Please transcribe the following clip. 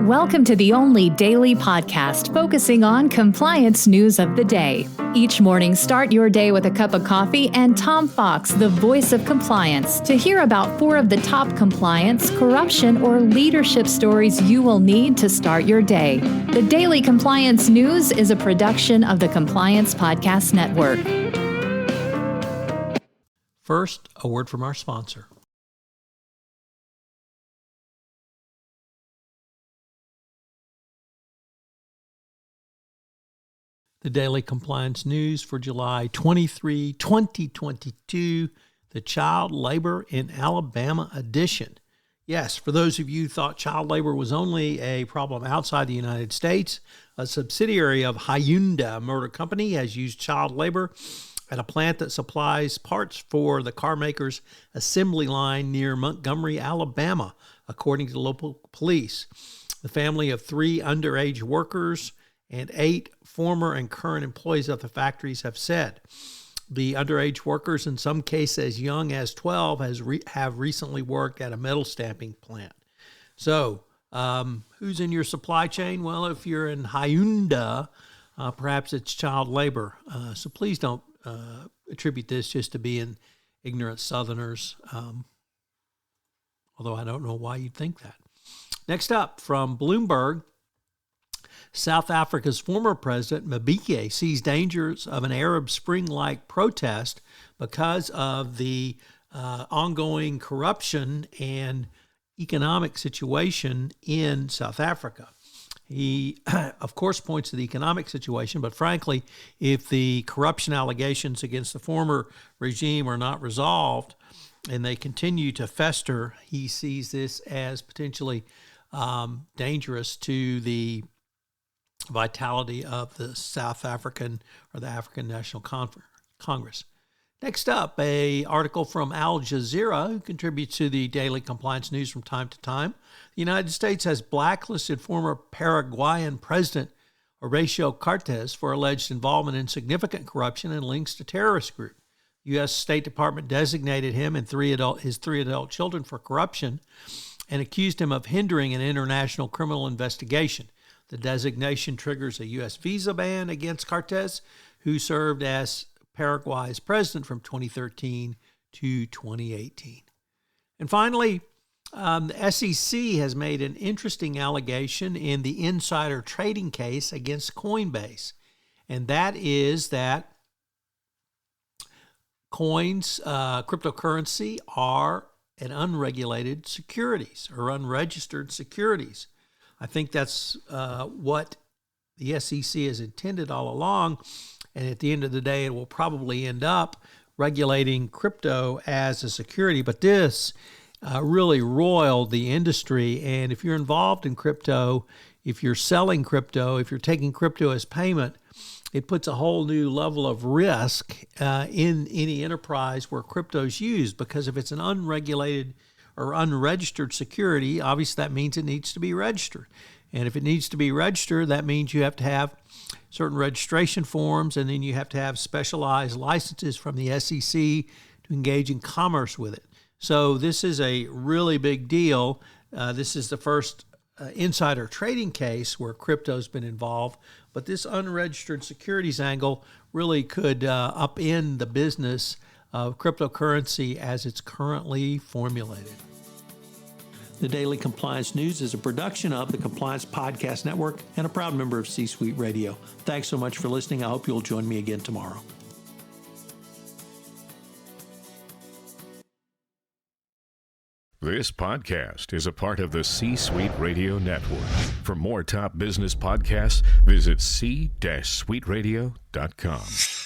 Welcome to the only daily podcast focusing on compliance news of the day. Each morning, start your day with a cup of coffee and Tom Fox, the voice of compliance, to hear about 4 of the top compliance, corruption, or leadership stories you will need to start your day. The Daily Compliance News is a production of the Compliance Podcast Network. First, a word from our sponsor. The Daily Compliance News for July 23, 2022, the Child Labor in Alabama edition. Yes, for those of you who thought child labor was only a problem outside the United States, a subsidiary of Hyundai Motor Company has used child labor at a plant that supplies parts for the car maker's assembly line near Montgomery, Alabama, according to local police. The family of 3 underage workers and 8 former and current employees of the factories have said. The underage workers, in some cases as young as 12, have recently worked at a metal stamping plant. So, who's in your supply chain? Well, if you're in Hyundai, perhaps it's child labor. So please don't attribute this just to being ignorant Southerners, although I don't know why you'd think that. Next up, from Bloomberg, South Africa's former president, Mbeki, sees dangers of an Arab Spring-like protest because of the ongoing corruption and economic situation in South Africa. He, of course, points to the economic situation, but frankly, if the corruption allegations against the former regime are not resolved and they continue to fester, he sees this as potentially dangerous to the vitality of the South African or the African National Congress. Next up, an article from Al-Jazeera, who contributes to the Daily Compliance News from time to time. The United States has blacklisted former Paraguayan President Horacio Cartes for alleged involvement in significant corruption and links to terrorist group. U.S. State Department designated him and his 3 adult children for corruption and accused him of hindering an international criminal investigation. The designation triggers a U.S. visa ban against Cartes, who served as Paraguay's president from 2013 to 2018. And finally, the SEC has made an interesting allegation in the insider trading case against Coinbase, and that is that coins, cryptocurrency, are an unregulated securities or unregistered securities. I think that's what the SEC has intended all along, and at the end of the day, it will probably end up regulating crypto as a security. But this really roiled the industry, and if you're involved in crypto, if you're selling crypto, if you're taking crypto as payment, it puts a whole new level of risk in any enterprise where crypto is used, because if it's an unregulated or unregistered security, obviously that means it needs to be registered. And if it needs to be registered, that means you have to have certain registration forms, and then you have to have specialized licenses from the SEC to engage in commerce with it. So this is a really big deal. This is the first insider trading case where crypto's been involved, but this unregistered securities angle really could upend the business of cryptocurrency as it's currently formulated. The Daily Compliance News is a production of the Compliance Podcast Network and a proud member of C-Suite Radio. Thanks so much for listening. I hope you'll join me again tomorrow. This podcast is a part of the C-Suite Radio Network. For more top business podcasts, visit c-suiteradio.com.